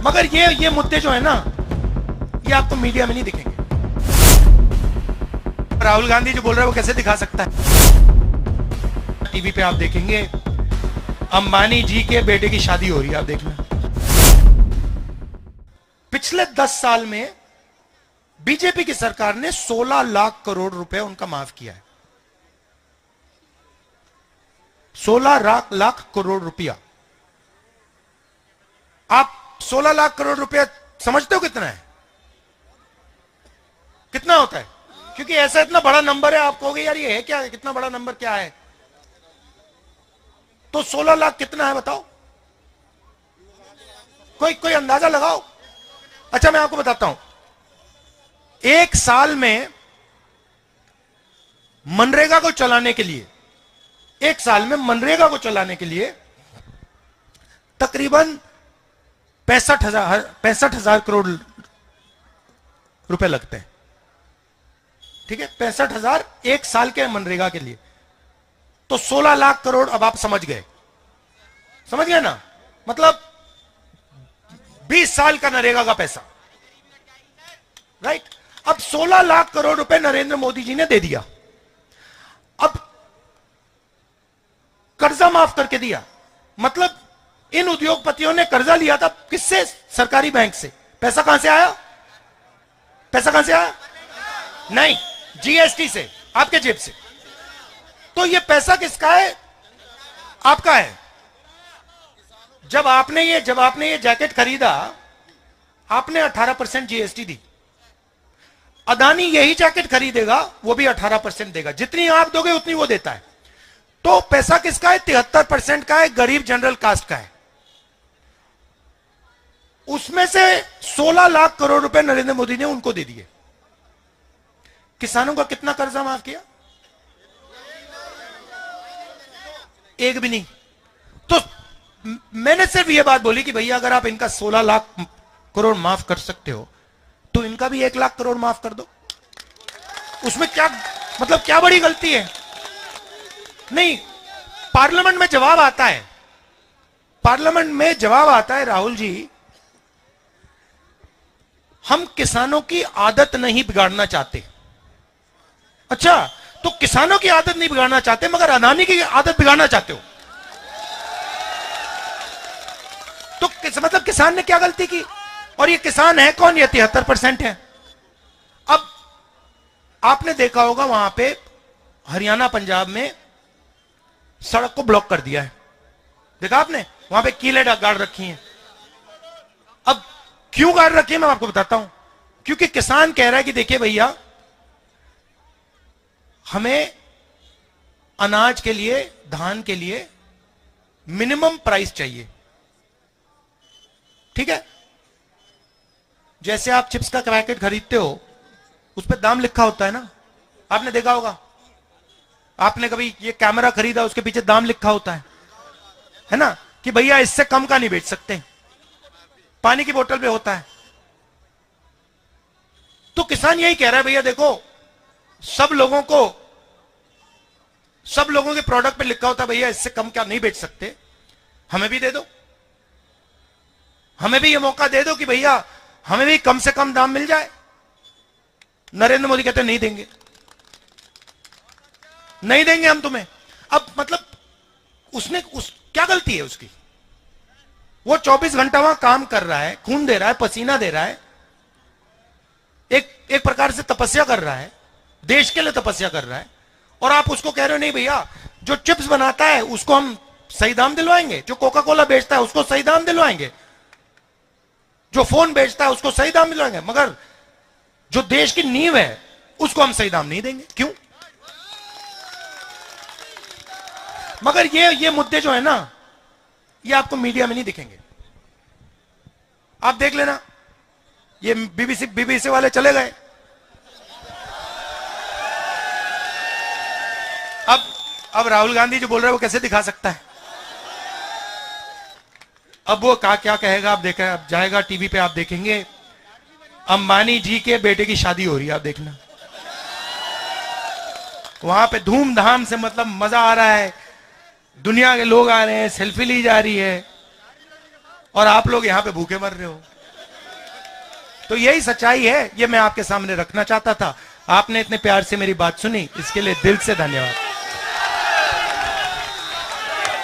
मगर ये मुद्दे जो है ना, ये आपको मीडिया में नहीं दिखेंगे। राहुल गांधी जो बोल रहा है वो कैसे दिखा सकता है? टीवी पे आप देखेंगे अंबानी जी के बेटे की शादी हो रही है, आप देखना। पिछले 10 साल में बीजेपी की सरकार ने 16 लाख करोड़ रुपए उनका माफ किया है। 16 लाख करोड़ रुपया। आप 16 लाख करोड़ रुपया समझते हो कितना है? कितना होता है? क्योंकि ऐसा इतना बड़ा नंबर है, आप कहोगे यार ये है क्या, कितना बड़ा नंबर क्या है? तो 16 लाख कितना है बताओ? कोई अंदाजा लगाओ। अच्छा मैं आपको बताता हूं, एक साल में मनरेगा को चलाने के लिए, एक साल में मनरेगा को चलाने के लिए तकरीबन 65,000 करोड़ रुपए लगते हैं। ठीक है, 65,000 एक साल के मनरेगा के लिए। तो 16 लाख करोड़, अब आप समझ गए ना? मतलब 20 साल का नरेगा का पैसा, राइट? अब 16 लाख करोड़ रुपए नरेंद्र मोदी जी ने दे दिया। अब कर्जा माफ करके दिया, मतलब इन उद्योगपतियों ने कर्जा लिया था किससे? सरकारी बैंक से। पैसा कहां से आया? पैसा कहां से आया? नहीं, जीएसटी से, आपके जेब से। तो ये पैसा किसका है? आपका है। जब आपने ये जैकेट खरीदा, आपने 18% जीएसटी दी। अदानी यही जैकेट खरीदेगा, वो भी 18% देगा। जितनी आप दोगे उतनी वो देता है। तो पैसा किसका है? 73% का है, गरीब जनरल कास्ट का है। उसमें से 16 लाख करोड़ रुपए नरेंद्र मोदी ने उनको दे दिए। किसानों का कितना कर्जा माफ किया? एक भी नहीं। तो मैंने सिर्फ ये बात बोली कि भैया अगर आप इनका 16 लाख करोड़ माफ कर सकते हो तो इनका भी 1 लाख करोड़ माफ कर दो। उसमें क्या मतलब, क्या बड़ी गलती है? नहीं, पार्लियामेंट में जवाब आता है, पार्लियामेंट में जवाब आता है, राहुल जी हम किसानों की आदत नहीं बिगाड़ना चाहते। अच्छा, तो किसानों की आदत नहीं बिगाड़ना चाहते मगर अदानी की आदत बिगाड़ना चाहते हो। तो मतलब किसान ने क्या गलती की? और ये किसान है कौन? ये 73% है। अब आपने देखा होगा वहां पे हरियाणा पंजाब में सड़क को ब्लॉक कर दिया है, देखा आपने? वहां पे कीलें गाड़ रखी हैं। अब क्यों गाड़ रखी है मैं आपको बताता हूं। क्योंकि किसान कह रहा है कि देखिए भैया, हमें अनाज के लिए, धान के लिए मिनिमम प्राइस चाहिए। ठीक है, जैसे आप चिप्स का पैकेट खरीदते हो, उस पर दाम लिखा होता है ना, आपने देखा होगा। आपने कभी ये कैमरा खरीदा, उसके पीछे दाम लिखा होता है ना, कि भैया इससे कम का नहीं बेच सकते। पानी की बोतल पे होता है। तो किसान यही कह रहा है, भैया देखो, सब लोगों के प्रोडक्ट पे लिखा होता है भैया इससे कम क्या नहीं बेच सकते, हमें भी दे दो, हमें भी ये मौका दे दो कि भैया हमें भी कम से कम दाम मिल जाए। नरेंद्र मोदी कहते नहीं देंगे, नहीं देंगे हम तुम्हें। अब मतलब क्या गलती है उसकी? वो 24 घंटा वहां काम कर रहा है, खून दे रहा है, पसीना दे रहा है, एक प्रकार से तपस्या कर रहा है, देश के लिए तपस्या कर रहा है। और आप उसको कह रहे हो नहीं भैया, जो चिप्स बनाता है उसको हम सही दाम दिलवाएंगे, जो कोका कोला बेचता है उसको सही दाम दिलवाएंगे, जो फोन बेचता है उसको सही दाम दिलवाएंगे, मगर जो देश की नींव है उसको हम सही दाम नहीं देंगे। क्यों? मगर ये मुद्दे जो है ना, ये आपको मीडिया में नहीं दिखेंगे। आप देख लेना, ये बीबीसी वाले चले गए। अब राहुल गांधी जो बोल रहे हैं वो कैसे दिखा सकता है? अब वो क्या कहेगा, आप देखा, अब जाएगा टीवी पे, आप देखेंगे अंबानी जी के बेटे की शादी हो रही है, आप देखना। वहां पे धूमधाम से, मतलब मजा आ रहा है, दुनिया के लोग आ रहे हैं, सेल्फी ली जा रही है, और आप लोग यहां पे भूखे मर रहे हो। तो यही सच्चाई है, ये मैं आपके सामने रखना चाहता था। आपने इतने प्यार से मेरी बात सुनी, इसके लिए दिल से धन्यवाद।